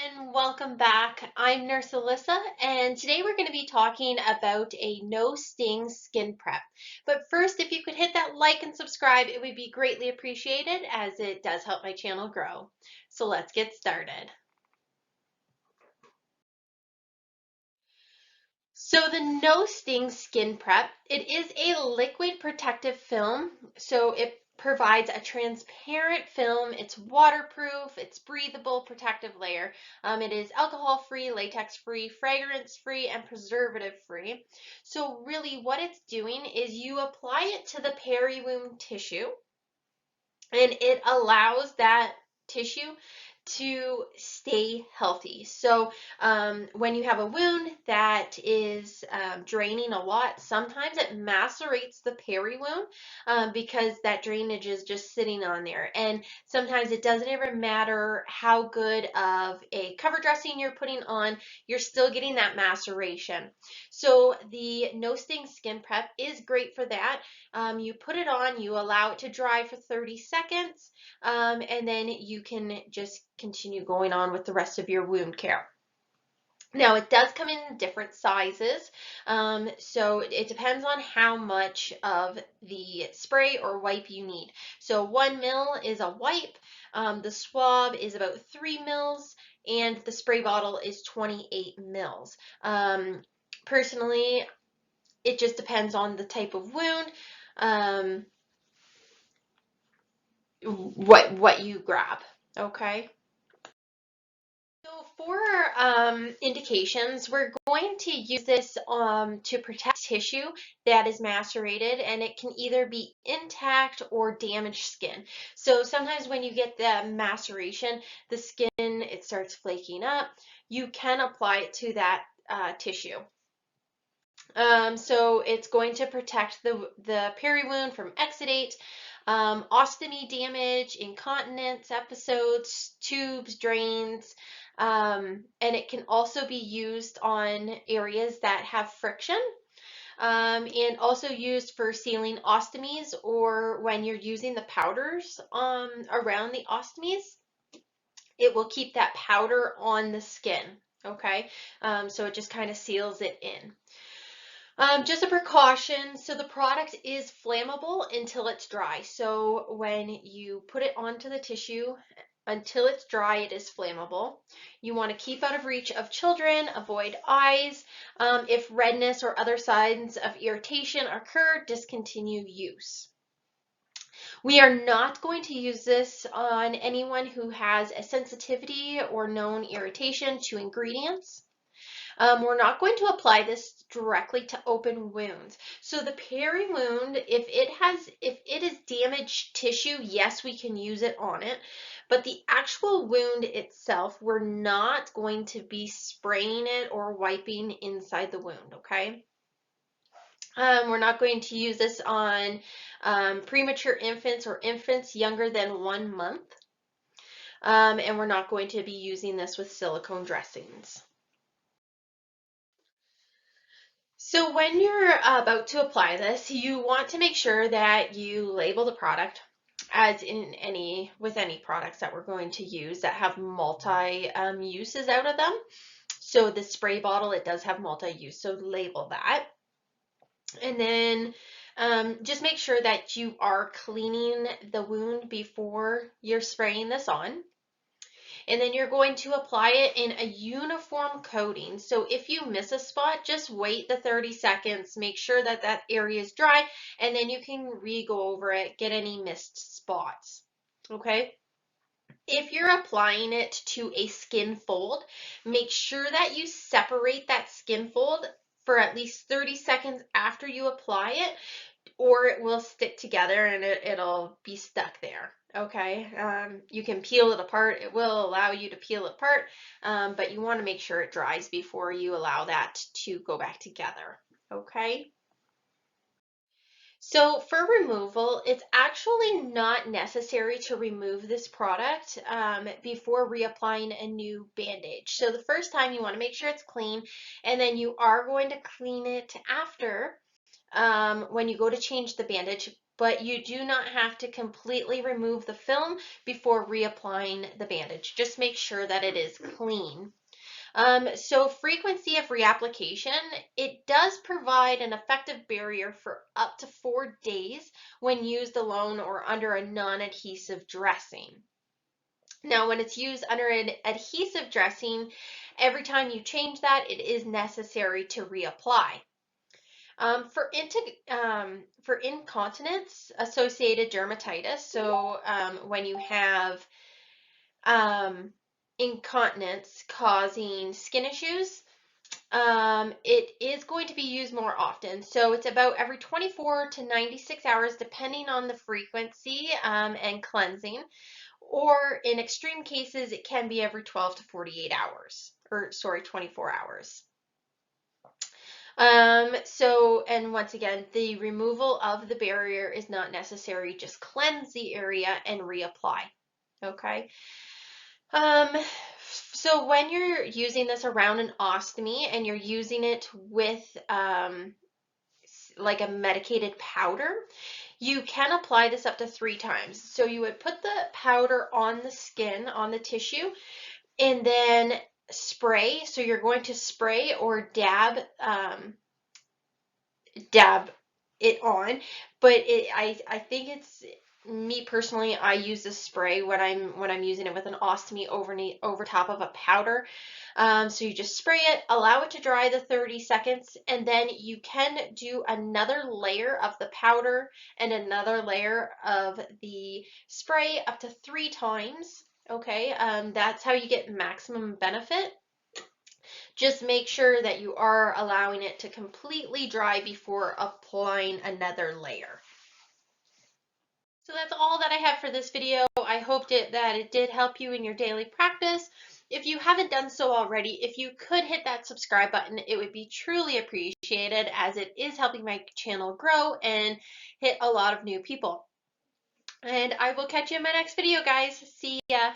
And welcome back. I'm Nurse Alyssa, and today we're going to be talking about a no sting skin prep. But first, if you could hit that like and subscribe, it would be greatly appreciated as it does help my channel grow. So let's get started. So the no sting skin prep, it is a liquid protective film. So it provides a transparent film. It's waterproof, it's breathable protective layer. It is alcohol free, latex free, fragrance free, and preservative free. So really what it's doing is you apply it to the peri-wound tissue and it allows that tissue to stay healthy. So when you have a wound that is draining a lot, sometimes it macerates the peri-wound because that drainage is just sitting on there. And sometimes it doesn't even matter how good of a cover dressing you're putting on, you're still getting that maceration. So the no sting skin prep is great for that. You put it on, you allow it to dry for 30 seconds, and then you can just continue going on with the rest of your wound care. Now, it does come in different sizes, so it depends on how much of the spray or wipe you need. So 1 ml is a wipe, the swab is about 3 mls, and the spray bottle is 28 mls. Personally, it just depends on the type of wound. What you grab, okay? So for indications, we're going to use this to protect tissue that is macerated, and it can either be intact or damaged skin. So sometimes when you get the maceration, the skin, it starts flaking up. You can apply it to that tissue. So it's going to protect the peri-wound from exudate, ostomy damage, incontinence episodes, tubes, drains, and it can also be used on areas that have friction, and also used for sealing ostomies or when you're using the powders around the ostomies. It will keep that powder on the skin, okay? So it just kind of seals it in. Just a precaution, so the product is flammable until it's dry. So when you put it onto the tissue, until it's dry, it is flammable. You want to keep out of reach of children, avoid eyes. If redness or other signs of irritation occur, discontinue use. We are not going to use this on anyone who has a sensitivity or known irritation to ingredients. We're not going to apply this directly to open wounds. So the peri-wound, if it is damaged tissue, yes, we can use it on it. But the actual wound itself, we're not going to be spraying it or wiping inside the wound, okay? We're not going to use this on premature infants or infants younger than 1 month. And we're not going to be using this with silicone dressings. So when you're about to apply this, you want to make sure that you label the product, as in with any products that we're going to use that have multi uses out of them. So the spray bottle, it does have multi-use, so label that. And then just make sure that you are cleaning the wound before you're spraying this on. And then you're going to apply it in a uniform coating. So if you miss a spot, just wait the 30 seconds, make sure that that area is dry, and then you can re-go over it, get any missed spots, okay? If you're applying it to a skin fold, make sure that you separate that skin fold for at least 30 seconds after you apply it, or it will stick together and it'll be stuck there. Okay, you can peel it apart. It will allow you to peel it apart, but you want to make sure it dries before you allow that to go back together. Okay. So for removal, it's actually not necessary to remove this product before reapplying a new bandage. So the first time you want to make sure it's clean, and then you are going to clean it after when you go to change the bandage. but you do not have to completely remove the film before reapplying the bandage. Just make sure that it is clean. So frequency of reapplication, it does provide an effective barrier for up to 4 days when used alone or under a non-adhesive dressing. Now, when it's used under an adhesive dressing, every time you change that, it is necessary to reapply. For incontinence associated dermatitis, so when you have incontinence causing skin issues, it is going to be used more often. So it's about every 24 to 96 hours, depending on the frequency and cleansing. Or in extreme cases, it can be every 12 to 48 hours, or sorry, 24 hours. And once again, the removal of the barrier is not necessary. Just cleanse the area and reapply. Okay. So when you're using this around an ostomy and you're using it with like a medicated powder, you can apply this up to 3 times. So you would put the powder on the skin, on the tissue, and then spray. So you're going to spray or dab it on, but I think it's, me personally, I use the spray when I'm using it with an ostomy over top of a powder. So you just spray it, allow it to dry the 30 seconds, and then you can do another layer of the powder and another layer of the spray up to 3 times. Okay, that's how you get maximum benefit. Just make sure that you are allowing it to completely dry before applying another layer. So that's all that I have for this video. I hoped that it did help you in your daily practice. If you haven't done so already, if you could hit that subscribe button, it would be truly appreciated, as it is helping my channel grow and hit a lot of new people. And I will catch you in my next video, guys. See ya.